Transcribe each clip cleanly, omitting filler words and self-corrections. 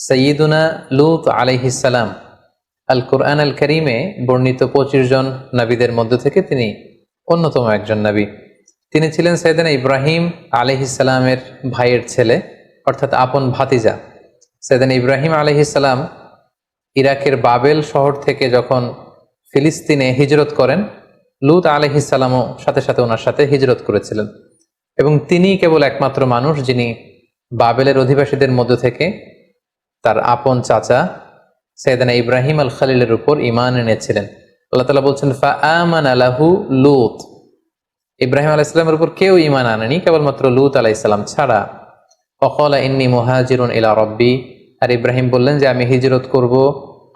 সৈয়দুনা লূত আলাইহিস সালাম আল কোরআন আল কারীমে বর্ণিত 25 জন নবীদের মধ্য থেকে তিনি অন্যতম একজন নবী। তিনি ছিলেন সৈয়দনা ইব্রাহিম আলাইহিস সালামের ভাইয়ের ছেলে, অর্থাৎ আপন ভাতিজা। সৈয়দনা ইব্রাহিম আলাইহিস সালাম ইরাকের বাবেল শহর থেকে যখন ফিলিস্তিনে হিজরত করেন, লূত আলাইহিস সালামও সাথে সাথে ওনার সাথে হিজরত করেছিলেন। এবং তিনি কেবল একমাত্র মানুষ যিনি বাবেলের অধিবাসীদের মধ্য থেকে তার আপন চাচা সৈয়দনা ইব্রাহিম আল খলিলের উপর ঈমান এনেছিলেন। আল্লাহ তাআলা বলছেন, ফাআমানা লাহু লূত। ইব্রাহিম আলাইহিস সালামের উপর কেউ ঈমান আনেনি, কেবলমাত্র লূত আলাইহিস সালাম ছাড়া। ওয়াকালা ইন্নী মুহাজিরুন ইলা রাব্বি। আর ইব্রাহিম বললেন যে আমি হিজরত করব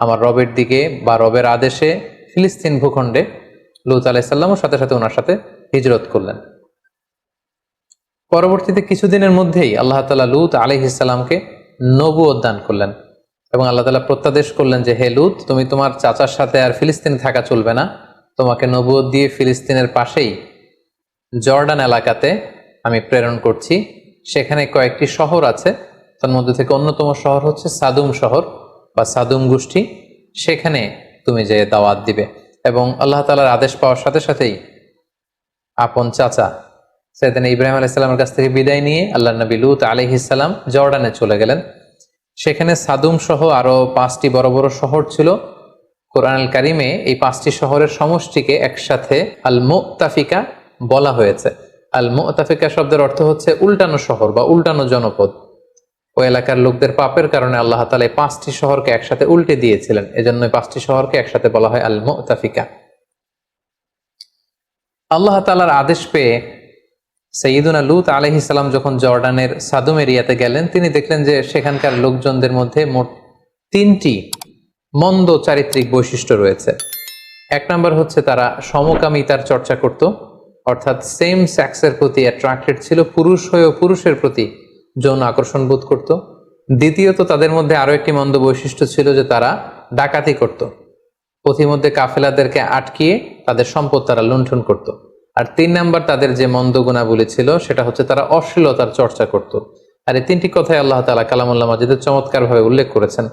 আমার রবের দিকে বা রবের আদেশে ফিলিস্তিন ভূখণ্ডে। লূত আলাইহিস সালামও সাথে সাথে ওনার সাথে হিজরত করলেন। পরবর্তীতে কিছুদিনের মধ্যেই আল্লাহ তাআলা লূত আলাইহিস সালামকে নবুয়ত দান করলেন এবং আল্লাহ তাআলা প্রত্যাদেশ করলেন যে হে লূত, তুমি তোমার চাচার সাথে আর ফিলিস্তিনে থাকা চলবে না, তোমাকে নবুয়ত দিয়ে ফিলিস্তিনের পাশেই জর্ডান এলাকাতে আমি প্রেরণ করছি। সেখানে কয়েকটি শহর আছে, তার মধ্যে থেকে অন্যতম শহর হচ্ছে সাদুম শহর বা সাদুম গোষ্ঠী। সেখানে তুমি যে দাওয়াত দিবে। এবং আল্লাহ তাআলার আদেশ পাওয়ার সাথে সাথেই আপন চাচা সৈয়দনা ইব্রাহিম আলাইহিস সালামের কাছ থেকে বিদায় নিয়ে আল্লাহর নবী লূত আলাইহিস সালাম জর্ডানে চলে গেলেন। সেখানে সাদুম সহ আরো 5টি বড় বড় শহর ছিল। কোরআন আল কারীমে এই 5টি শহরের সমষ্টিকে একসাথে আল মুতাফিকা বলা হয়েছে। আল মুতাফিকা শব্দের অর্থ হচ্ছে উল্টানো শহর বা উল্টানো জনপদ। ওই এলাকার লোকদের পাপের কারণে আল্লাহ তাআলা এই 5টি শহরকে একসাথে উল্টে দিয়েছিলেন, এজন্য 5টি শহরকে একসাথে বলা হয় আল মুতাফিকা। আল্লাহ তাআলার আদেশ পেয়ে সৈয়দুনা লূত আলাইহিস সালাম যখন জর্ডানের সাদুম এরিয়াতে গেলেন, তিনি দেখলেন যে সেখানকার লোকজনদের মধ্যে মোট 3টি মন্দ চারিত্রিক বৈশিষ্ট্য রয়েছে। 1 নম্বর হচ্ছে তারা সমকামিতার চর্চা করত, অর্থাৎ সেম সেক্সের প্রতি অ্যাট্রাক্টেড ছিল, পুরুষ হয়েও পুরুষের প্রতি যৌন আকর্ষণ বোধ করত। দ্বিতীয়ত তাদের মধ্যে আরো একটি মন্দ বৈশিষ্ট্য ছিল যে তারা ডাকাতি করত, পথিমধ্যে কাফেলাদেরকে আটকিয়ে তাদের সম্পদ তারা লুণ্ঠন করত। আর 3 নাম্বার তাদের যে মন্দ গুণাবলী ছিল সেটা হচ্ছে তারা অশ্লীলতার চর্চা করত। আর এই 3টি কথাই আল্লাহ তাআলা কালামুল্লাহ মাজিদে চমৎকারভাবে উল্লেখ করেছেন।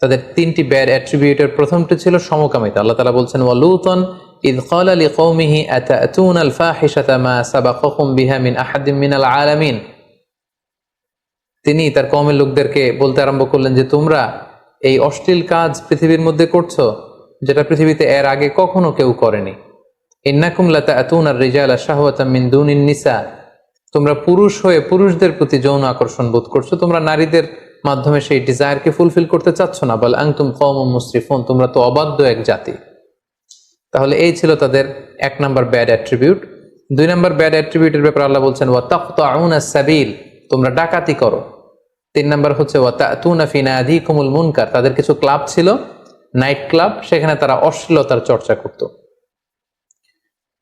তাদের 3টি ব্যাড অ্যাট্রিবিউটের প্রথমটি ছিল সমকামিতা। আল্লাহ তাআলা বলছেন, ওয়ালুতান ইয ক্বালা লিকওমিহি আতাতুনাল ফাহিশাতা মা সাবাকাকুম বিহা মিন আহাদিম মিনাল আলামিন। তিনি তার কওমের লোকদেরকে বলতে আরম্ভ করলেন যে তোমরা এই অশ্লীল কাজ পৃথিবীর মধ্যে করছো যেটা পৃথিবীতে এর আগে কখনো কেউ করেনি। ইন্নাকুম লাতাতুনার রিজালা শাহওয়াতাম মিন দুনিন নিসা। তোমরা পুরুষ হয়ে পুরুষদের প্রতি যৌন আকর্ষণ বোধ করছো, তোমরা নারীদের মাধ্যমে সেই ডিজায়ারকে ফুলফিল করতে চাচ্ছ না। বল আনতুম কওমুম মুসরিফুন, তোমরা তো অবাধ্য এক জাতি। তাহলে এই ছিল তাদের 1 number bad attribute. 2 number bad অ্যাট্রিবিউটের ব্যাপারে আল্লাহ বলছেন, ওয়া তাকতাউনাস সাবিল, তোমরা ডাকাতি করো। 3 নাম্বার হচ্ছে ওয়া তাতুনা ফি নাদিকুমুল মুনকার, তাদের কিছু ক্লাব ছিল, নাইট ক্লাব, সেখানে তারা অশ্লীলতার চর্চা করত।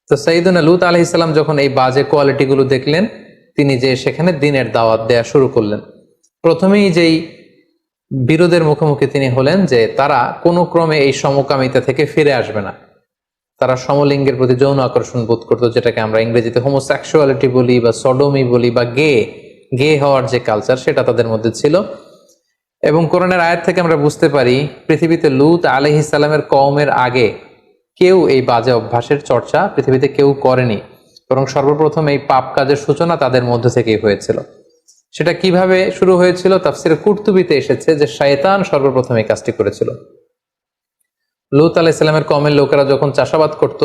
তো সৈয়দনা লূত আলাইহিস সালাম যখন এই বাজে কোয়ালিটিগুলো দেখলেন, তিনি যে সেখানে দ্বীনের দাওয়াত দেয়া শুরু করলেন। প্রথমেই যেই বিরোধের মুখোমুখি তিনি হলেন যে তারা কোনো ক্রমে এই সমকামিতা থেকে ফিরে আসবে না। তারা সমলিঙ্গের প্রতি যৌন আকর্ষণ বোধ করত, যেটাকে আমরা ইংরেজিতে হোমোসেক্সুয়ালিটি বলি বা সডোমি বলি বা গে হওয়ার যে কালচার, সেটা তাদের মধ্যে ছিল। এবং কোরআনের আয়াত থেকে আমরা বুঝতে পারি পৃথিবীতে লূত আলাইহিস সালামের কওমের আগে কেউ এই বাজে অভ্যাসের চর্চা পৃথিবীতে কেউ করেনি, বরং সর্বপ্রথম এই পাপ কাজের সূচনা তাদের মধ্য থেকেই হয়েছিল। সেটা কিভাবে শুরু হয়েছিল তাফসিরে কুরতুবিতে এসেছে যে শয়তান সর্বপ্রথম এই কাজটি করেছিল। লূত আলাইহিস সালামের কওমের লোকেরা যখন চাষাবাদ করত,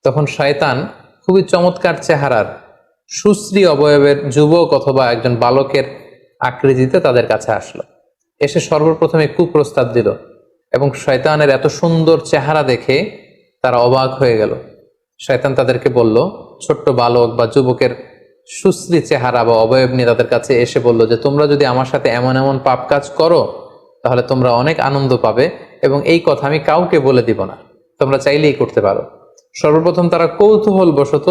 তখন শয়তান খুবই চমৎকার চেহারার সুশ্রী অবয়বের যুবক অথবা একজন বালকের আকৃতিতে তাদের কাছে আসলো, এসে সর্বপ্রথমে কুপ্রস্তাব দিল। এবং শয়তানের এত সুন্দর চেহারা দেখে তারা অবাক হয়ে গেল। শয়তান তাদেরকে বলল, ছোট্ট বালক বা যুবকের সুশ্রী চেহারা বা অবয়ব নিয়ে তাদের কাছে এসে বলল যে তোমরা যদি আমার সাথে এমন এমন পাপ কাজ করো তাহলে তোমরা অনেক আনন্দ পাবে, এবং এই কথা আমি কাউকে বলে দিব না, তোমরা চাইলেই করতে পারো। সর্বপ্রথম তারা কৌতূহল বশত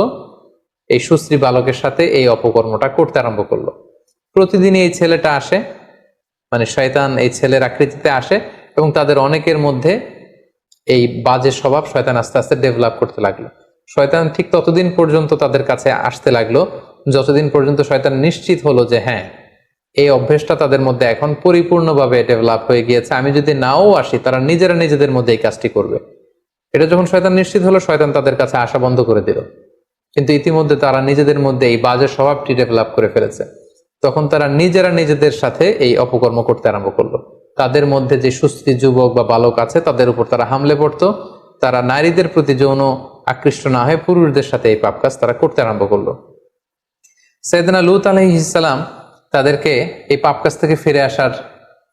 এই সুশ্রী বালকের সাথে এই অপকর্মটা করতে আরম্ভ করলো। প্রতিদিন এই ছেলেটা আসে, মানে শয়তান এই ছেলের আকৃতিতে আসে, এবং তাদের অনেকের মধ্যে এই বাজে স্বভাব শয়তান আস্তে আস্তে ডেভেলপ করতে লাগলো। শয়তান ঠিক ততদিন পর্যন্ত তাদের কাছে আসতে লাগলো যতদিন পর্যন্ত শয়তান নিশ্চিত হলো যে হ্যাঁ, এই অভ্যেসটা তাদের মধ্যে এখন পরিপূর্ণভাবে ডেভেলপ হয়ে গিয়েছে। আমি যদি নাও আসি, তারা নিজেরা নিজেদের মধ্যে এই কাজটি করবে। এটা যখন শয়তান নিশ্চিত হলো, শয়তান তাদের কাছে আসা বন্ধ করে দিল। কিন্তু ইতিমধ্যে তারা নিজেদের মধ্যে এই বাজে স্বভাবটি ডেভেলপ করে ফেলেছে। তখন তারা নিজেরা নিজেদের সাথে এই অপকর্ম করতে আরম্ভ করলো। তাদের মধ্যে যে সুস্থি যুবক বা বালক আছে, তাদের উপর তারা হামলে পড়তো। তারা নারীদের প্রতি যৌন আকৃষ্ট না হয়ে পুরুষদের সাথে এই পাপ কাজ তারা করতে আরম্ভ করলো। সাইয়েদনা লূত আলাইহিস সালাম তাদেরকে এই পাপ কাজ থেকে ফিরে আসার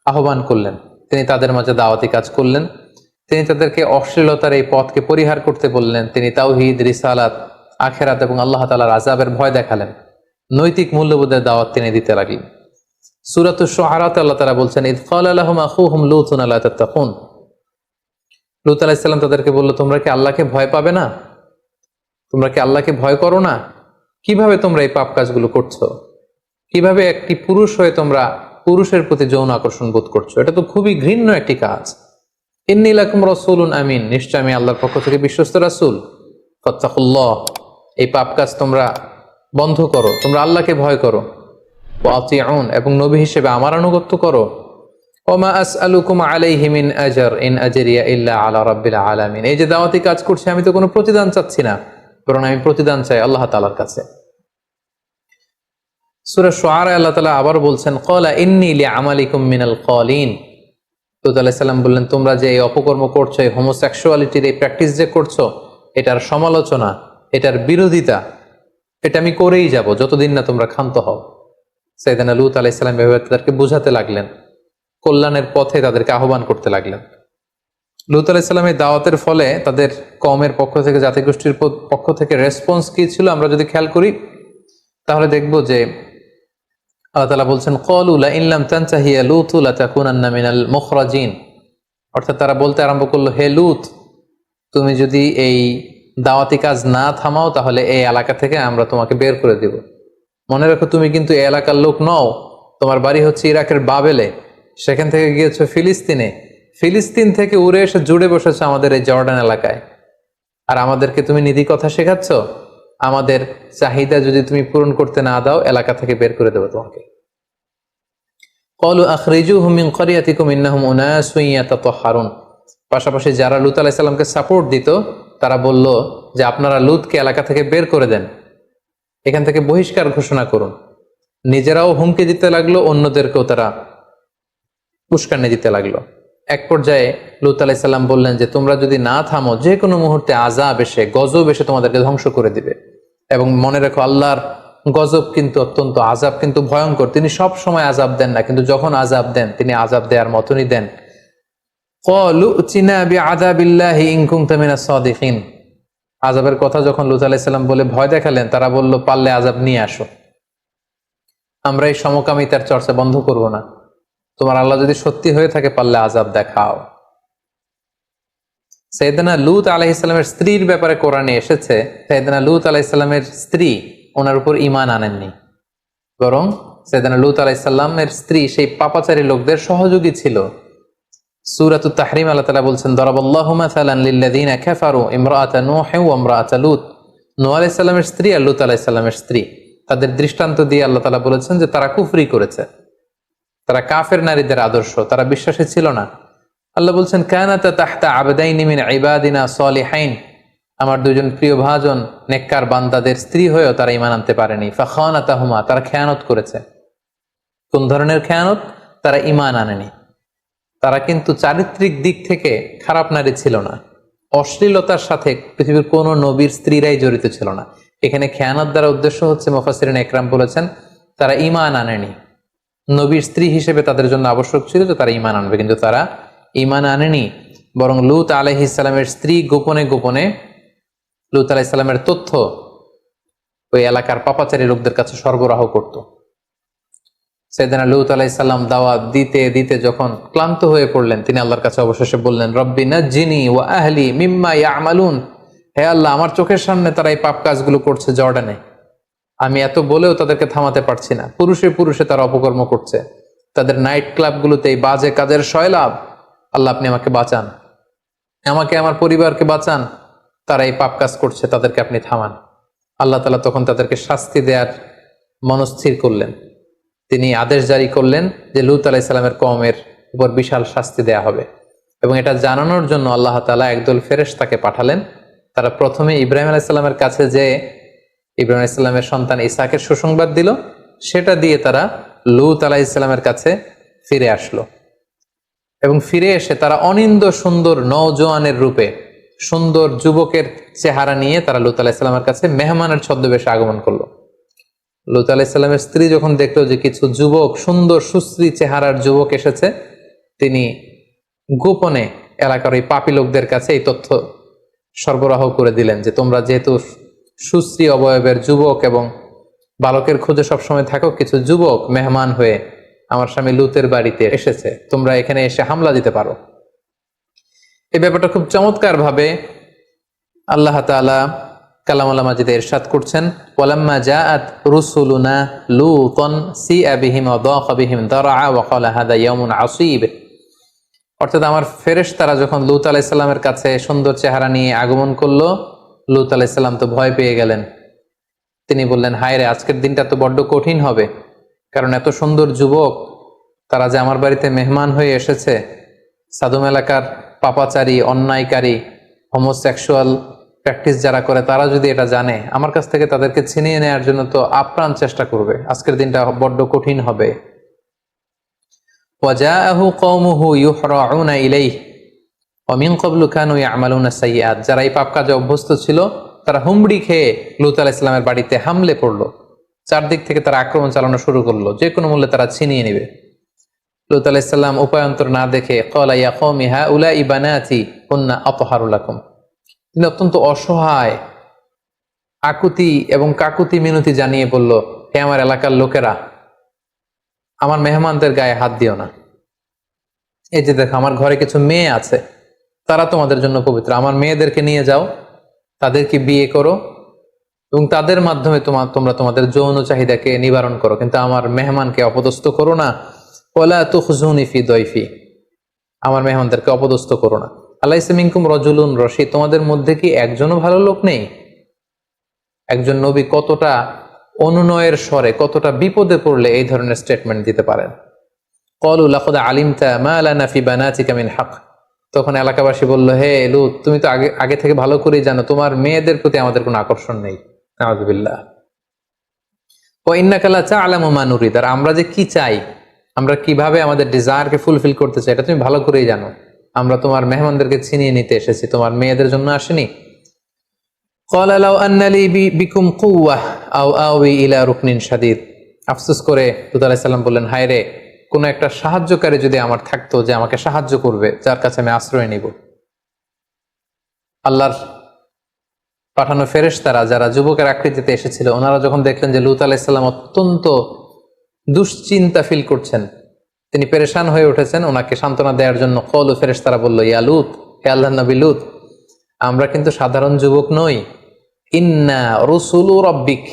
আহ্বান করলেন। তিনি তাদের মাঝে দাওয়াতি কাজ করলেন। তিনি তাদেরকে অশ্লীলতার এই পথকে পরিহার করতে বললেন। তিনি তাওহীদ, রিসালাত, আখিরাত এবং আল্লাহ তাআলার আযাবের ভয় দেখালেন। নৈতিক মূল্যবোধের দাওয়াত তিনি দিতে লাগলেন। সূরাতুশ শুআরাতে আল্লাহ তাআলা বলছেন, ইয ক্বালা লাহুম আখুহুম লূতুন আলা তাত্তাকুন। লূত আলাইহিস সালাম তাদেরকে বলল, তোমরা কি আল্লাহকে ভয় পাবে না? তোমরা কি আল্লাহকে ভয় করো না? কিভাবে তোমরা এই পাপ কাজগুলো করছো? কিভাবে একটি পুরুষ হয়ে তোমরা পুরুষের প্রতি যৌন আকর্ষণ বোধ করছো? এটা তো খুবই ঘৃণ্য একটি কাজ। ইন্নী লাকুম রাসূলুন আমিন, নিশ্চয় আমি আল্লাহর পক্ষ থেকে বিশ্বস্ত রাসূল। ফাত্তাকুল্লাহ, এই পাপ কাজ তোমরা বন্ধ করো, তোমরা আল্লাহকে ভয় করো। ওয়া আতিউন, এবং নবী হিসেবে আমার আনুগত্য করো। ওমা আসআলুকুম আলাইহি মিন আজর ইন আজরিয়া ইল্লা আলা রাব্বিল আলামিন। এই যে দাওয়াতি কাজ করছি, আমি তো কোনো প্রতিদান চাচ্ছি না, বরং আমি প্রতিদান চাই আল্লাহ তাআলার কাছে। সূরা শুআরা আল্লাহ তাআলা আবার বলছেন, ক্বালা ইন্নী লিআমালিকুম মিনাল ক্বালিন। লূত আলাইহিস সালাম বললেন, তোমরা যে এই অপকর্ম করছো, এই হোমোসেক্সুয়ালিটির এই প্র্যাকটিস যে করছো, এটার সমালোচনা, এটার বিরোধিতা, এটা আমি করেই যাব যতদিন না তোমরা ক্ষান্ত হও। সাইয়েদনা লূত আলাইহিস সালাম এভাবে তাদেরকে বোঝাতে লাগলেন, কল্যাণের পথে তাদেরকে আহ্বান করতে লাগলেন। লূত আলাইহিস সালামের দাওয়াতের ফলে তাদের কওমের পক্ষ থেকে, জাতিগোষ্ঠীর পক্ষ থেকে রেসপন্স কি ছিল আমরা যদি খেয়াল করি, তাহলে দেখব যে আল্লাহ তাআলা বলছেন, ক্বালু লা ইন লাম তানতাহি ইয়া লূত লাতাকুনান্না মিনাল মুখরাজিন। অর্থাৎ তারা বলতে আরম্ভ করলো, হে লূত, তুমি যদি এই দাওয়াতি কাজ না থামাও, তাহলে এই এলাকা থেকে আমরা তোমাকে বের করে দেব। মনে রাখো, তুমি কিন্তু এই এলাকার লোক নও। তোমার বাড়ি হচ্ছে ইরাকের বাবেলে, সেখান থেকে গিয়েছো ফিলিস্তিনে, ফিলিস্তিন থেকে উড়ে এসে জুড়ে বসেছো আমাদের এই জর্ডান এলাকায়। আর আমাদেরকে তুমি নীতি কথা শেখাচ্ছ? আমাদের চাহিদা যদি তুমি পূরণ করতে না দাও, এলাকা থেকে বের করে দেবো তোমাকে। ক্বালু আখরিজুহুম মিন ক্বরিয়াতিকুম ইন্নাহুম উনাসুন ইয়াতাতাহহারুন। পাশাপাশি যারা লূত আলাইহিস সালামকে সাপোর্ট দিত, তারা বলল যে আপনারা লূতকে এলাকা থেকে বের করে দেন, এখান থেকে বহিষ্কার ঘোষণা করুন। নিজেরাও হুমকি দিতে লাগলো, অন্যদেরকেও তারা উস্কানি দিতে লাগলো। এক পর্যায়ে লূত আলাইহিস সালাম বললেন যে তোমরা যদি না থামো, যে কোনো মুহূর্তে আযাব এসে, গজব এসে তোমাদেরকে ধ্বংস করে দিবে। এবং মনে রাখো, আল্লাহর গজব কিন্তু অত্যন্ত, আযাব কিন্তু ভয়ঙ্কর। তিনি সব সময় আযাব দেন না, কিন্তু যখন আযাব দেন, তিনি আযাব দেওয়ার মতনই দেন। ক্বালু উতিনা বিআযাবিল্লাহি ইন কুনতা মিনাস সাদিকিন। আযাবের কথা যখন লূত আলাইহিস সালাম বলে ভয় দেখালেন, তারা বলল, পারলে আযাব নিয়ে আসো, আমরা এই সমকামিতার চর্চা বন্ধ করব না। তোমার আল্লাহ যদি সত্যি হয়ে থাকে, পারলে আযাব দেখাও। সাইয়েদনা লূত আলাইহিস সালামের স্ত্রীর ব্যাপারে কোরআনে এসেছে, সাইয়েদনা লূত আলাইহিস সালামের স্ত্রী ওনার উপর ঈমান আনেননি, বরং সাইয়েদনা লূত আলাইহিস সালামের স্ত্রী সেই পাপাচারী লোকদের সহযোগী ছিল। সূরাতুত তাহরিম আল্লাহ তাআলা বলছেন, দারাবাল্লাহু মাসালান লিল্লাযিনা কাফারু ইমরাআতা নূহ ওয়া ইমরাআতা লূত। নূহ আলাইহিস সালামের স্ত্রী আর লূত আলাইহিস সালামের স্ত্রী, তাদের দৃষ্টান্ত দিয়ে আল্লাহ তাআলা বলেছেন যে তারা কুফরি করেছে, তারা কাফের নারীদের আদর্শ, তারা বিশ্বাসী ছিল না। আল্লাহ বলছেন, কানাতা তাহতা আবদাইনি মিন ইবাদিনা সালিহাইন। আমার দুজন প্রিয় ভাজন নেককার বান্দাদের স্ত্রী হয়েও তারা ঈমান আনতে পারেনি। ফাখানাতাহুমা, তারা খেয়ানত করেছে। কোন ধরনের খেয়ানত? তারা ঈমান আনেনি। তারা কিন্তু চারিত্রিক দিক থেকে খারাপ নারী ছিল না। অশ্লীলতার সাথে পৃথিবীর কোনো নবীর স্ত্রীরাই জড়িত ছিল না। এখানে খেয়ানত দ্বারা উদ্দেশ্য হচ্ছে, মুফাসসিরিন ইকরাম বলেছেন, তারা ঈমান আনেনি। নবীর স্ত্রী হিসেবে তাদের জন্য আবশ্যক ছিল যে তারা ঈমান আনবে, কিন্তু তারা ঈমান আনেনি। বরং লূত আলাইহিস সালামের স্ত্রী গোপনে গোপনে লূত আলাইহিস সালামের তথ্য ওই এলাকার পাপাচারী লোকদের কাছে সরবরাহ করত। সাইয়েদনা লূত আলাইহিস সালাম দাওয়াত দিতে দিতে যখন ক্লান্ত হয়ে পড়লেন, তিনি আল্লাহর কাছে অবশেষে বললেন, রব্বি নাজ্জিনি ওয়া আহলি মিম্মা ইয়ামালুন। হে আল্লাহ, আমার চোখের সামনে তারা এই পাপ কাজগুলো করছে জর্ডানে, আমি এত বলেও তাদেরকে থামাতে পারছি না। পুরুষে পুরুষে তারা অপকর্ম করছে, তাদের নাইট ক্লাবগুলোতে এই বাজে কাজের সয়লাভ। আল্লাহ, আপনি আমাকে বাঁচান, আমাকে, আমার পরিবারকে বাঁচান। তারা এই পাপ কাজ করছে, তাদেরকে আপনি থামান। আল্লাহ তাআলা তখন তাদেরকে শাস্তি দেওয়ার মনস্থির করলেন। তিনি আদেশ জারি করলেন যে লূত আলাইহিসসালামের কওমের উপর বিশাল শাস্তি দেয়া হবে। এবং এটা জানানোর জন্য আল্লাহ তাআলা একদল ফেরেশতাকে পাঠালেন। তারা প্রথমে ইব্রাহিম আলাইহিসসালামের কাছে যে ইব্রাহিম আলাইহিসসালামের সন্তান ইসহাকের সুসংবাদ দিল, সেটা দিয়ে তারা লূত আলাইহিসসালামের কাছে ফিরে আসলো। এবং ফিরে এসে তারা অনিন্দ সুন্দর নওজোয়ানের রূপে, সুন্দর যুবকের চেহারা নিয়ে তারা লূত আলাইহিসসালামের কাছে মেহমানের ছদ্মবেশে আগমন করলো। লূত আলাইহিসসালামের স্ত্রী যখন দেখলো যে কিছু যুবক, সুন্দর সুশ্রী চেহারার যুবক এসেছে, তিনি গোপনে এলাকার ওই পাপী লোকদের কাছে এই তথ্য সরবরাহ করে দিলেন যে তোমরা যেহেতু সুশ্রী অবয়বের যুবক এবং বালকের খোঁজে সবসময় থাকো, কিছু যুবক মেহমান হয়ে আমার স্বামী লূতের বাড়িতে এসেছে, তোমরা এখানে এসে হামলা দিতে পারো। এই ব্যাপারটা খুব চমৎকার ভাবে আল্লাহ তাআলা কালামুল মাজিদে ইরশাদ করছেন, ওয়ালাম্মা জাআত রুসুলুনা লূতান সিআ বিহিম ওয়া দাqa বিহিম দারআ ওয়া ক্বালা হাদা ইয়াউমুন আসীব। অর্থাৎ আমার ফেরেশতারা যখন লূত আলাইহিস সালামের কাছে সুন্দর চেহারা নিয়ে আগমন করলো, লূত আলাইহিস সালাম তো ভয় পেয়ে গেলেন। তিনি বললেন, হায় রে, আজকের দিনটা তো বড্ড কঠিন হবে, কারণ এত সুন্দর যুবক তারা যে আমার বাড়িতে মেহমান হয়ে এসেছে, সাদুম এলাকার পাপাচারী, অন্যায়কারী, হোমোসেক্সুয়াল প্র্যাকটিস যারা করে, তারা যদি এটা জানে, আমার কাছ থেকে তাদেরকে ছিনিয়ে নেওয়ার জন্য তো আপ্রাণ চেষ্টা করবে। আজকের দিনটা বড্ড কঠিন হবে। ওয়াজাআহু কওমুহু ইউহরাউনা ইলাইহি ওয়া মিন ক্বাবলু কানু ইয়ামালুনা সাইয়্যাত। যারা এই পাপ কাজে অভ্যস্ত ছিল, তারা হুমড়ি খেয়ে লূত আলাইহিস সালামের বাড়িতে হামলে পড়লো। চারদিক থেকে তারা আক্রমণ চালানো শুরু করলো, যে কোনো মূল্যে তারা ছিনিয়ে নেবে। লূত আলাইহিস সালাম উপায়ন্তর না দেখে ক্বালা ইয়া কওমি হাউলাই বানাতি কুননা আতহারু লাকুম। তিনি অত্যন্ত অসহায়, আকুতি এবং কাকুতি মিনতি জানিয়ে বলল, হে আমার এলাকার লোকেরা, আমার মেহমানদের গায়ে হাত দিও না। এই যে দেখো, আমার ঘরে কিছু মেয়ে আছে, তারা তোমাদের জন্য পবিত্র। আমার মেয়েদেরকে নিয়ে যাও, তাদেরকে বিয়ে করো এবং তাদের মাধ্যমে তোমরা তোমাদের যৌন চাহিদাকে নিবারণ করো, কিন্তু আমার মেহমানকে অপদস্থ করো না। ওয়ালা তুখজুনি ফি দয়ফি, আমার মেহমানদেরকে অপদস্থ করো না। আলাইসা মিনকুম রাজুলুন রশীদ, তোমাদের মধ্যে কি একজনও ভালো লোক নেই? একজন নবী কতটা অনুনয়ের স্বরে, কতটা বিপদে পড়লে এই ধরনের স্টেটমেন্ট দিতে পারেন। ক্বালু লাকাদ আলিমতা মা লানা ফি বানাতিকা মিন হক। তখন এলাকাবাসী বলল, হে লূত, তুমি তো আগে থেকে ভালো করেই জানো তোমার মেয়েদের প্রতি আমাদের কোনো আকর্ষণ নেই। নাউযুবিল্লাহ। ওয়া ইন্নাকা লা তা'লামু মা নুরিদ, আর আমরা যে কি চাই, আমরা কিভাবে আমাদের ডিজায়ারকে ফুলফিল করতে চাই, এটা তুমি ভালো করেই জানো। আমরা তোমার মেহমানদেরকে ছিনিয়ে নিতে এসেছি, তোমার মেয়েদের জন্য আসেনি। ক্বালা লাউ আন্না লি বিকুম কুওয়াহ আও আওয়ি ইলা রুকনিন শাদীদ। আফসোস করে লূত আলাইহিস সালাম বললেন, হায় রে, কোন একটা সাহায্যকারী যদি আমার থাকতো যে আমাকে সাহায্য করবে, যার কাছে আমি আশ্রয় নিব। আল্লাহর পাঠানো ফেরেশতারা যারা যুবকের আকৃতিতে এসেছিল, ওনারা যখন দেখলেন যে লূত আলাইহিস সালাম অত্যন্ত দুশ্চিন্তা ফিল করছেন, তিনি পেরেশান হয়ে উঠেছেন, ওনাকে সান্ত্বনা দেওয়ার জন্য ক্বালু, ফেরেশতারা বলল, ইয়া লূত, হে আল্লাহর নবী লূত, আমরা কিন্তু সাধারণ যুবক নই। ইন্না রুসুলু রাব্বিক,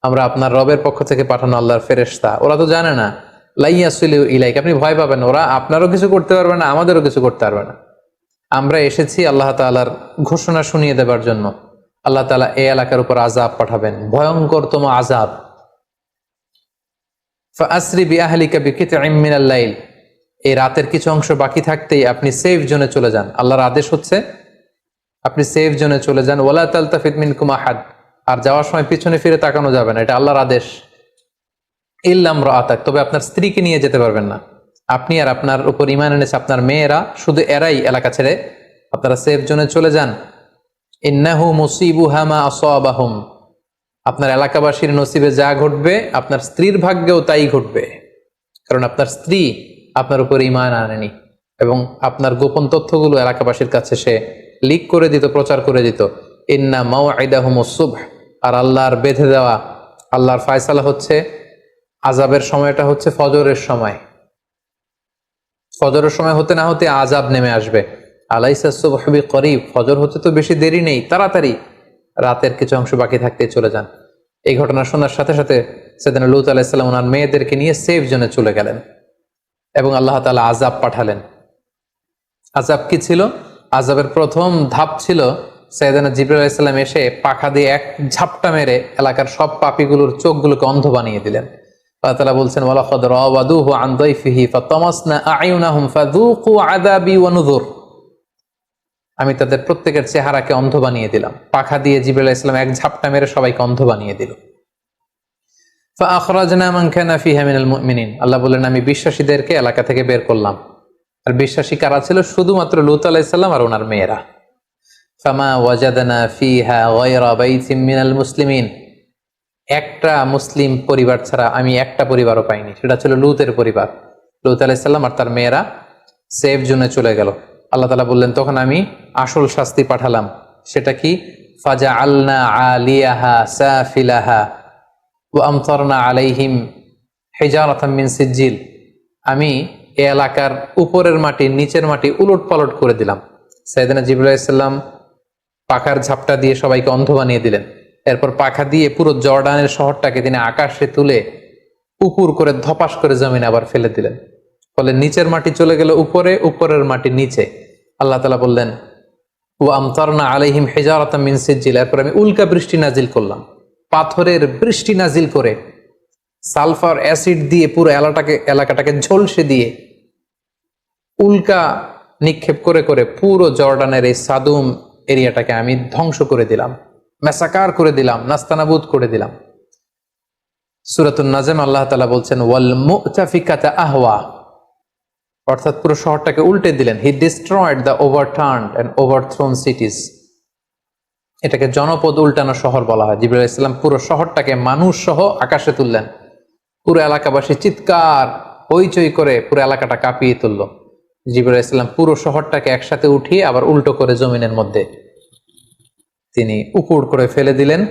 আমরা আপনার রবের পক্ষ থেকে পাঠানো আল্লাহর ফেরেশতা। ওরা তো জানে না। লাইয়াসিলু ইলাইক, আপনি ভয় পাবেন, ওরা আপনারও কিছু করতে পারবে না, আমাদেরও কিছু করতে পারবে না। আমরা এসেছি আল্লাহ তাআলার ঘোষণা শুনিয়ে দেবার জন্য। আল্লাহ তাআলা এই এলাকার উপর আযাব পাঠাবেন, ভয়ঙ্করতম আযাব। ফাআসরি বিআহলিকা বিকিতইম মিনাল লাইল, এই রাতের কিছু অংশ বাকি থাকতেই আপনি সেফ জোনে চলে যান। আল্লাহর আদেশ হচ্ছে আপনি সেফ জোনে চলে যান। ওয়ালা তালতাফিত মিনকুম আহাদ, আর যাওয়ার সময় পিছনে ফিরে তাকানো যাবে না, এটা আল্লাহর আদেশ। ইল্লা ইমরাআতাক, তবে আপনার স্ত্রীকে নিয়ে যেতে পারবেন না। আপনি আর আপনার উপর ঈমান এনেছে আপনার মেয়েরা, শুধু এরাই এলাকা ছেড়ে আপনারা সেফ জোনে চলে যান। ইন্নাহু মুসিবুহা মা আসাবাহুম, আপনার এলাকাবাসীর নসিবে যা ঘটবে আপনার স্ত্রীর ভাগ্যেও তাই ঘটবে, কারণ আপনার স্ত্রী আপনার উপর ঈমান আনেনি এবং আপনার গোপন তথ্যগুলো এলাকাবাসীর কাছে সে লিক করে দিত, প্রচার করে দিত। ইন্না মাওইদাহুমুস সুবহ, আর আল্লাহর বেঁধে দেওয়া, আল্লাহর ফয়সালা হচ্ছে, আযাবের সময়টা হচ্ছে ফজরের সময়। ফজরের সময় হতে না হতে আযাব নেমে আসবে। আলাইসা সুবহু বিকরিব, ফজর হতে তো বেশি দেরি নেই, তাড়াতাড়ি রাতের কিছু অংশ বাকি থাকতে চলে যান। এই ঘটনা শোনার সাথে সাথে সাইয়েদনা লূত আলাইহিস সালাম ওনার মেয়েদেরকে নিয়ে সেফ জোনে চলে গেলেন এবং আল্লাহ তাআলা আযাব পাঠালেন। আযাব কি ছিল? আযাবের প্রথম ধাপ ছিল সাইয়েদনা জিবরাইল আলাইহিস সালাম এসে পাখা দিয়ে এক ঝাপটা মেরে এলাকার সব পাপীগুলোর চোখগুলোকে অন্ধ বানিয়ে দিলেন। আল্লাহ তাআলা বলছেন ওয়ালাকাদ রাওয়াদুহু আন দাইফিহি ফাতামাসনা আ'য়ুনাহুম ফাযুকু আযাবি ওয়া নুযুর। আমি তাদের প্রত্যেকের চেহারাকে অন্ধ বানিয়ে দিলাম, পাখা দিয়ে জিবরাইল আলাইহিস সালাম এক ঝাপটা মেরে সবাইকে অন্ধ বানিয়ে দিল। ফাআখরাজনা মান কানা ফিহা মিনাল মুমিনিন, আল্লাহ বলেন আমি বিশ্বাসীদেরকে এলাকা থেকে বের করলাম। আর বিশ্বাসী কারা ছিল? শুধুমাত্র লূত আলাইহিস সালাম আর ওনার মেয়েরা। ফামা ওয়াজাদনা ফিহা গায়রা বাইতিন মিনাল মুসলিমিন, একটা মুসলিম পরিবার ছাড়া আমি একটা পরিবারও পাইনি, সেটা ছিল লূতের পরিবার। লূত আলাইহিস সালাম আর তার মেয়েরা সেফ জোনে চলে গেল। আল্লাহ তাআলা বললেন তখন আমি আসল শাস্তি পাঠালাম। সেটা কি? ফাজআলনা আলিয়াহা সাফিলাহা ওয়া আমতারনা আলাইহিম হিজারাতাম মিন সিজিল, আমি এই এলাকার উপরের মাটি নিচের মাটি উলট পালট করে দিলাম। সাইয়েদনা জিবরাইল আলাইহিস সালাম পাখার ঝাপটা দিয়ে সবাইকে অন্ধ বানিয়ে দিলেন। এরপর পাখা দিয়ে পুরো জর্ডানের শহরটাকে তিনি আকাশে তুলে উপুর করে ধপাস করে জমিনে আবার ফেলে দিলেন। ফলে নিচের মাটি চলে গেল উপরে, উপরের মাটি নিচে। আল্লাহ তাআলা বললেন ওয়া আমতারনা আলাইহিম হিজারাতাম মিন সিজিল, এরপর আমি উল্কা বৃষ্টি নাজিল করলাম, পাথরের বৃষ্টি নাজিল করে সালফার অ্যাসিড দিয়ে পুরো এলাকাটাকে ঝলসে দিয়ে উল্কা নিক্ষেপ করে করে পুরো জর্ডানের এই সাদুম এরিয়াটাকে আমি ধ্বংস করে দিলাম, ম্যাসাকার করে দিলাম, নাস্তানাবুদ করে দিলাম। সূরাতুন নাজম আল্লাহ তাআলা বলছেন ওয়াল মুতাফিকাতা আহওয়া, অর্থাৎ পুরো শহরটাকে উল্টে দিলেন। হি ডিস্ট্রয়েড দ্য ওভারটার্নড এন্ড ওভারথ্রোন সিটিজ, এটাকে জনপদ উল্টানো শহর বলা হয়। জিবরাইল আলাইহিস সালাম পুরো শহরটাকে মানুষ সহ আকাশে তুললেন। পুরো এলাকাবাসী চিৎকার হইচই করে পুরো এলাকাটা কাঁপিয়ে তুলল। জিবরাইল আলাইহিস সালাম পুরো শহরটাকে একসাথে উঠিয়ে আবার উল্টো করে জমিনের মধ্যে তিনি উপুড় করে ফেলে দিলেন।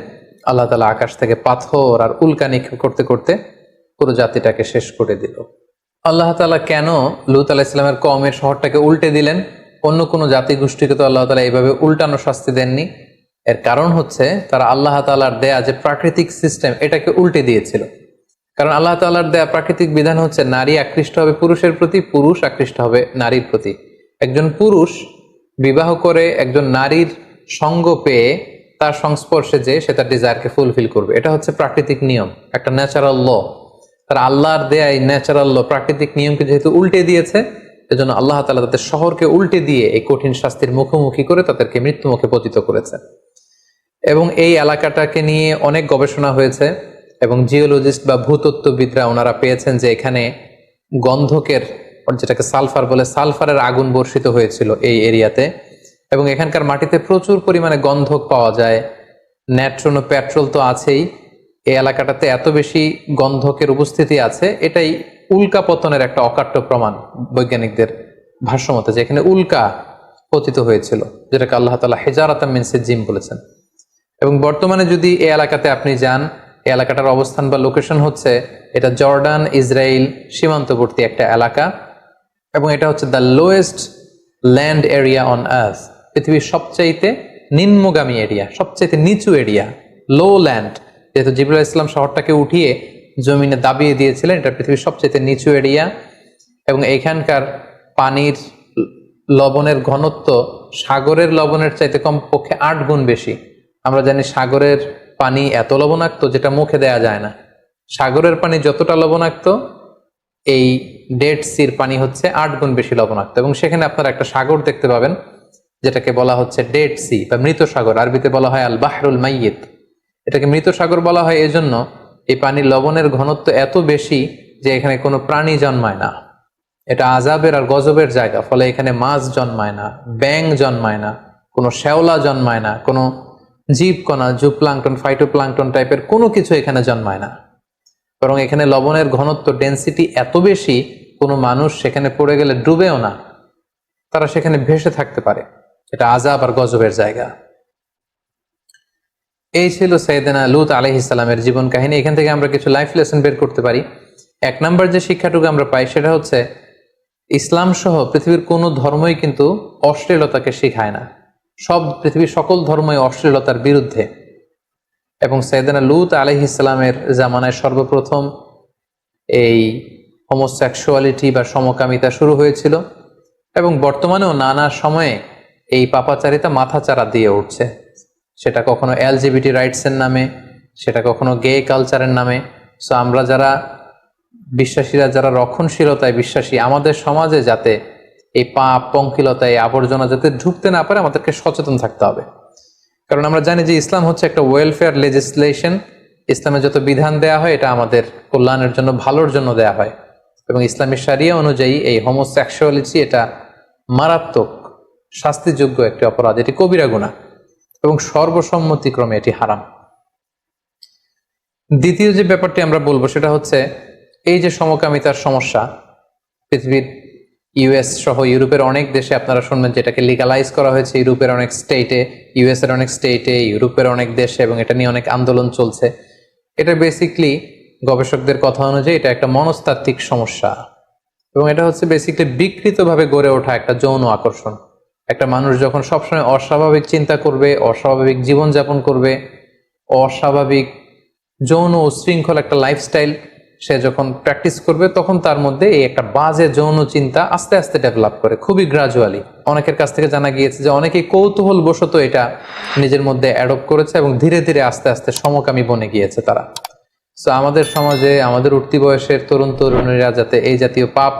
আল্লাহ তাআলা আকাশ থেকে পাথর আর উল্কা নিক্ষেপ করতে করতে পুরো জাতিটাকে শেষ করে দিল। আল্লাহ তাআলা কেন লূত আলাইহিস সালামের কওমের শহরটাকে উল্টে দিলেন? অন্য কোনো জাতি গোষ্ঠীকে তো আল্লাহ তাআলা এইভাবে উল্টানো শাস্তি দেননি। এর কারণ হচ্ছে তারা আল্লাহ তাআলার দেয়া যে প্রাকৃতিক সিস্টেম এটাকে উল্টে দিয়েছিল। কারণ আল্লাহ তাআলার দেয়া প্রাকৃতিক বিধান হচ্ছে নারী আকৃষ্ট হবে পুরুষের প্রতি, পুরুষ আকৃষ্ট হবে নারীর প্রতি। একজন পুরুষ বিবাহ করে একজন নারীর সঙ্গ পেয়ে তার সংস্পর্শে যে সে তার ডিজায়ারকে ফুলফিল করবে, এটা হচ্ছে প্রাকৃতিক নিয়ম, একটা ন্যাচারাল ল। তারা আল্লাহর দেয়া এই ন্যাচারাল ল প্রাকৃতিক নিয়মকে যেহেতু উল্টে দিয়েছে, এজন্য আল্লাহ তাআলা তাদের শহরকে উল্টে দিয়ে এই কঠিন শাস্তির মুখোমুখি করে তাদেরকে মৃত্যুমুখে পতিত করেছে। এবং এই এলাকাটাকে নিয়ে অনেক গবেষণা হয়েছে এবং জিওলজিস্ট বা ভূতত্ত্ববিদরা ওনারা পেয়েছেন যে এখানে গন্ধকের, যেটাকে সালফার বলে, সালফারের আগুন বর্ষিত হয়েছিল এই এরিয়াতে। এবং এখানকার মাটিতে প্রচুর পরিমাণে গন্ধক পাওয়া যায়, ন্যাট্রন ও পেট্রোল তো আছেই। এই এলাকাটাতে এত বেশি গন্ধকের উপস্থিতি আছে, এটাই উল্কা পতনের একটা অকাট্য প্রমাণ বৈজ্ঞানিকদের ভাষ্যমতে, যে এখানে উল্কা পতিত হয়েছিল, যেটাকে আল্লাহ তাআলা হিজারাতাম মিন সিজিল বলেছেন। এবং বর্তমানে যদি এই এলাকাতে আপনি যান, এই এলাকাটার অবস্থান বা লোকেশন হচ্ছে, এটা জর্ডান ইসরায়েল সীমান্তবর্তী একটা এলাকা এবং এটা হচ্ছে the lowest land area on earth, পৃথিবীর সবচাইতে নিম্নগামী এরিয়া, সবচাইতে নিচু এরিয়া, লো ল্যান্ড। যেহেতু জিবরাইল আলাইহিস সালাম শহরটাকে উঠিয়ে জমিনে দাবিয়ে দিয়েছিলেন, এটা পৃথিবীর সবচাইতে নিচু এরিয়া। এবং এখানকার পানির লবণের ঘনত্ব সাগরের লবণের চাইতে কমপক্ষে 8 গুণ বেশি। আমরা জানি সাগরের পানি এত লবণাক্ত যেটা মুখে দেয়া যায় না। সাগরের পানি যতটা লবণাক্ত, এই ডেড সির পানি হচ্ছে 8 গুণ বেশি লবণাক্ত। এবং সেখানে আপনারা একটা সাগর দেখতে পাবেন যেটাকে বলা হচ্ছে ডেড সি বা মৃত সাগর, আরবিতে বলা হয় আল বাহরুল মাইয়িত। এটাকে মৃত সাগর বলা হয় এজন্য এই পানির লবণের ঘনত্ব এত বেশি যে এখানে কোনো প্রাণী জন্মায় না। এটা আযাবের আর গজবের জায়গা, ফলে এখানে মাছ জন্মায় না, ব্যাঙ জন্মায় না, কোনো শ্যাওলা জন্মায় না, কোনো জীবকণা, জুপ্লাঙ্কটন, ফাইটোপ্লাঙ্কটন টাইপের কোনো কিছু এখানে জন্মায় না। বরং এখানে লবণের ঘনত্ব, ডেন্সিটি এত বেশি, কোনো মানুষ সেখানে পড়ে গেলে ডুবেও না, তারা সেখানে ভেসে থাকতে পারে। এটা আযাব আর গজবের জায়গা। এই ছিল সাইয়েদনা লূত আলাইহিস সালামের জীবন কাহিনী। এখান থেকে আমরা কিছু লাইফ লেসন বের করতে পারি। 1 নাম্বার যে শিক্ষাটুকু আমরা পাই সেটা হচ্ছে ইসলাম সহ পৃথিবীর কোনো ধর্মই কিন্তু অশ্লীলতাকে শেখায় না। পৃথিবীর সকল ধর্মই অশ্লীলতার বিরুদ্ধে। এবং সাইয়েদনা লূত আলাইহিস সালামের জামানায় সর্বপ্রথম এই হোমোসেক্সুয়ালিটি বা সমকামিতা শুরু হয়েছিল এবং বর্তমানেও নানা সময়ে এই পাপাচারিতা মাথাচাড়া দিয়ে উঠছে। সেটা কখনো এলজিবিটি রাইটসের নামে, সেটা কখনো গে কালচারের নামে। সো আমরা যারা বিশ্বাসীরা যারা রক্ষণশীলতায় বিশ্বাসী, আমাদের সমাজে যাতে এই পাপ পঙ্কিলতায় আবর্জনা যাতে ঢুকতে না পারে আমাদেরকে সচেতন থাকতে হবে। কারণ আমরা জানি যে ইসলাম হচ্ছে একটা ওয়েলফেয়ার লেজিসলেশন। ইসলামে যত বিধান দেয়া হয় এটা আমাদের কল্যাণের জন্য, ভালোর জন্য দেয়া হয়। এবং ইসলামী শরিয়া অনুযায়ী এই হোমোসেক্সুয়ালিটি এটা মারাত্মক শাস্তিযোগ্য একটি অপরাধ, এটি কবিরা গুনাহ এবং সর্বসম্মতিক্রমে এটি হারাম। দ্বিতীয় যে ব্যাপারটি আমরা বলবো সেটা হচ্ছে এই যে সমকামিতার সমস্যা, পৃথিবীর ইউএস সহ ইউরোপের অনেক দেশে আপনারা শুনবেন যেটাকে লিগালাইজ করা হয়েছে, ইউরোপের অনেক স্টেটে, ইউএস এর অনেক স্টেটে, ইউরোপের অনেক দেশে, এবং এটা নিয়ে অনেক আন্দোলন চলছে। এটা বেসিকলি গবেষকদের কথা অনুযায়ী এটা একটা মনস্তাত্ত্বিক সমস্যা এবং এটা হচ্ছে বেসিকলি বিকৃতভাবে গড়ে ওঠা একটা যৌন আকর্ষণ। একটা মানুষ যখন সবসময় অস্বাভাবিক চিন্তা করবে, অস্বাভাবিক জীবনযাপন করবে, অস্বাভাবিক যৌন উশৃঙ্খল একটা লাইফস্টাইল সে যখন প্র্যাকটিস করবে, তখন তার মধ্যে এই একটা বাজে যৌন চিন্তা আস্তে আস্তে ডেভেলপ করে, খুবই গ্রাজুয়ালি। অনেকের কাছ থেকে জানা গিয়েছে যে অনেকেই কৌতূহল বশত এটা নিজের মধ্যে অ্যাডপ্ট করেছে এবং ধীরে ধীরে আস্তে আস্তে সমকামী বনে গিয়েছে তারা। সো আমাদের সমাজে আমাদের উঠতি বয়সের তরুণ তরুণীরা যাতে এই জাতীয় পাপ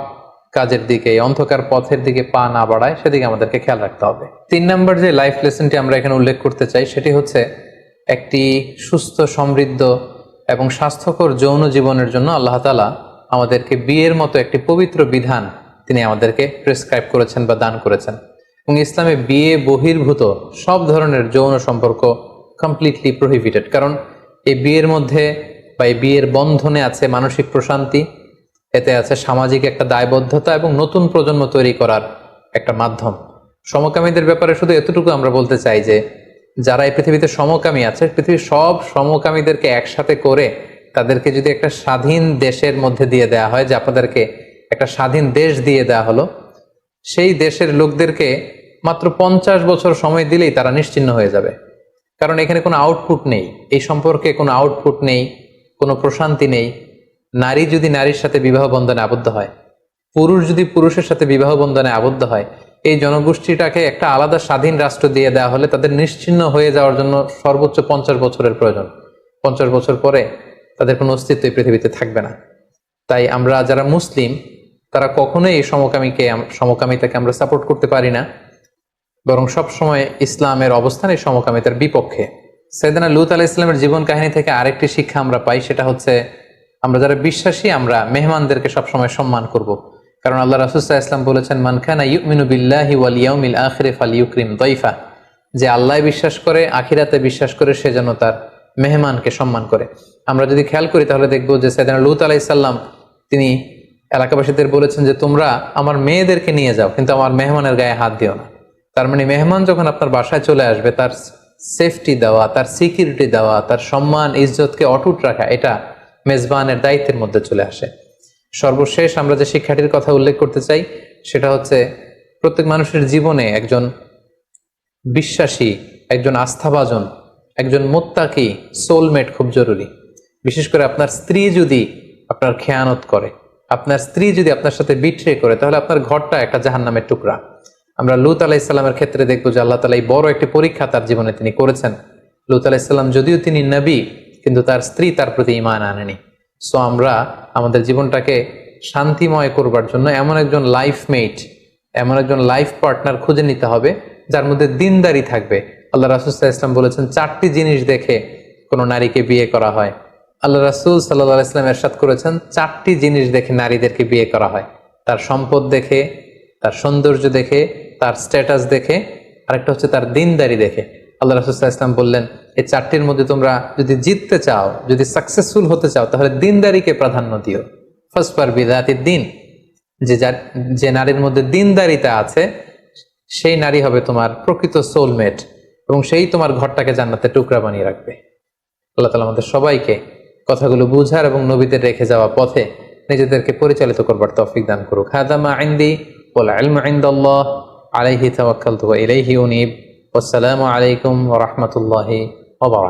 কাজের দিকে, এই অন্ধকার পথের দিকে পা না বাড়ায়, সেদিকে আমাদেরকে খেয়াল রাখতে হবে। 3 নম্বর যে লাইফ লেসনটি আমরা এখানে উল্লেখ করতে চাই সেটি হচ্ছে একটি সুস্থ, সমৃদ্ধ এবং স্বাস্থ্যকর যৌন জীবনের জন্য আল্লাহ তাআলা আমাদেরকে বিয়ের মতো একটি পবিত্র বিধান তিনি আমাদেরকে প্রেসক্রাইব করেছেন বা দান করেছেন। এবং ইসলামে বিয়ে বহির্ভূত সব ধরনের যৌন সম্পর্ক কমপ্লিটলি প্রহিবিটেড। কারণ এই বিয়ের মধ্যে বা এই বিয়ের বন্ধনে আছে মানসিক প্রশান্তি, এতে আছে সামাজিক একটা দায়বদ্ধতা এবং নতুন প্রজন্ম তৈরি করার একটা মাধ্যম। সমকামীদের ব্যাপারে শুধু এতটুকু আমরা বলতে চাই যে যারা এই পৃথিবীতে সমকামী আছে, পৃথিবীর সব সমকামীদেরকে একসাথে করে তাদেরকে যদি একটা স্বাধীন দেশের মধ্যে দিয়ে দেয়া হয়, যে আপনাদেরকে একটা স্বাধীন দেশ দিয়ে দেয়া হলো, সেই দেশের লোকদেরকে মাত্র 50 বছর সময় দিলেই তারা নিশ্চিহ্ন হয়ে যাবে। কারণ এখানে কোনো আউটপুট নেই, এই সম্পর্কে কোনো আউটপুট নেই, কোনো প্রশান্তি নেই। নারী যদি নারীর সাথে বিবাহ বন্ধনে আবদ্ধ হয়, পুরুষ যদি পুরুষের সাথে বিবাহ বন্ধনে আবদ্ধ হয়, এই জনগোষ্ঠীটাকে একটা আলাদা স্বাধীন রাষ্ট্র দিয়ে দেওয়া হলে তাদের নিশ্চিহ্ন হয়ে যাওয়ার জন্য সর্বোচ্চ 50 বছরের প্রয়োজন। 50 বছর পরে তাদের কোনো অস্তিত্ব এই পৃথিবীতে থাকবে না। তাই আমরা যারা মুসলিম তারা কখনোই এই সমকামিতাকে আমরা সাপোর্ট করতে পারি না, বরং সবসময় ইসলামের অবস্থান এই সমকামিতার বিপক্ষে। সাইয়েদনা লূত আলাইহিস সালামের জীবন কাহিনী থেকে আরেকটি শিক্ষা আমরা পাই, সেটা হচ্ছে আমরা যারা বিশ্বাসী আমরা মেহমানদেরকে সবসময় সম্মান করব। কারণ আল্লাহ রাসূল সাল্লাল্লাহু আলাইহি ওয়াসাল্লাম বলেছেন, মান কানা ইউমিনু বিল্লাহি ওয়াল ইয়াউমিল আখিরি ফালইউকরিম দাইফা, যে আল্লাহ বিশ্বাস করে, আখিরাতে বিশ্বাস করে, সে যেন তার মেহমানকে সম্মান করে। আমরা যদি খেয়াল করি তাহলে দেখবো যে সাইয়েদনা লূত আলাইহিস সালাম তিনি এলাকাবাসীদের বলেছেন যে তোমরা আমার মেয়েদেরকে নিয়ে যাও, কিন্তু আমার মেহমানের গায়ে হাত দিও না। তার মানে মেহমান যখন আপনার বাসায় চলে আসবে, তার সেফটি দেওয়া, তার সিকিউরিটি দেওয়া, তার সম্মান ইজ্জতকে অটুট রাখা, এটা মেজবানের দায়িত্বের মধ্যে চলে আসে। সর্বশেষ আমরা যে শিক্ষাটির কথা উল্লেখ করতে চাই সেটা হচ্ছে প্রত্যেক মানুষের জীবনে একজন বিশ্বাসী, একজন আস্থাভাজন, একজন মুত্তাকি সোলমেট খুব জরুরি। বিশেষ করে আপনার স্ত্রী যদি আপনার খেয়ানত করে, আপনার স্ত্রী যদি আপনার সাথে বিট্রে করে, তাহলে আপনার ঘরটা একটা জাহান্নামের টুকরা। আমরা লূত আলাইহিস সালামের ক্ষেত্রে দেখবো যে আল্লাহ তাআলা এই বড় একটি পরীক্ষা তার জীবনে তিনি করেছেন। লূত আলাইহিস সালাম যদিও তিনি নবী, কিন্তু তার স্ত্রী তার প্রতি ঈমান আনেনি। সো আমরা আমাদের জীবনটাকে শান্তিময় করবার জন্য এমন একজন লাইফমেট, এমন একজন লাইফ পার্টনার খুঁজে নিতে হবে যার মধ্যে দিনদারি থাকবে। আল্লাহ রাসূল সাল্লাল্লাহু আলাইহি ওয়াসাল্লাম বলেছেন 4টি জিনিস দেখে কোনো নারীকে বিয়ে করা হয়। আল্লাহ রাসূল সাল্লাল্লাহু আলাইহি ওয়াসাল্লাম ইরশাদ করেছেন 4টি জিনিস দেখে নারীদেরকে বিয়ে করা হয়, তার সম্পদ দেখে, তার সৌন্দর্য দেখে, তার স্ট্যাটাস দেখে, আরেকটা হচ্ছে তার দিনদারি দেখে। আল্লাহ রাসূল সাল্লাল্লাহু আলাইহি ওয়াসাল্লাম বললেন এই 4টির মধ্যে তোমরা যদি জিততে চাও, যদি সাকসেসফুল হতে চাও, তাহলে দিনদারিকে প্রাধান্য দিও। ফাসফার বিযাতিদ দ্বীন, যে নারীর মধ্যে দিনদারিতা আছে সেই নারী হবে তোমার প্রকৃত সোলমেট এবং সেই তোমার ঘরটাকে জান্নাতের টুকরা বানিয়ে রাখবে। আল্লাহ তাআলা আমাদের সবাইকে কথাগুলো বুঝার এবং নবীদের রেখে যাওয়া পথে নিজেদেরকে পরিচালিত করবার তৌফিক দান করুক। হাদা মা ইনদি ওয়াল ইলমু ইনদাল্লাহ আলাইহি তাওয়াক্কালতু ওয়া ইলাইহি উনীব। ওয়াসসালামু আলাইকুম ওয়া রাহমাতুল্লাহি ওয়া বারাকাতুহু।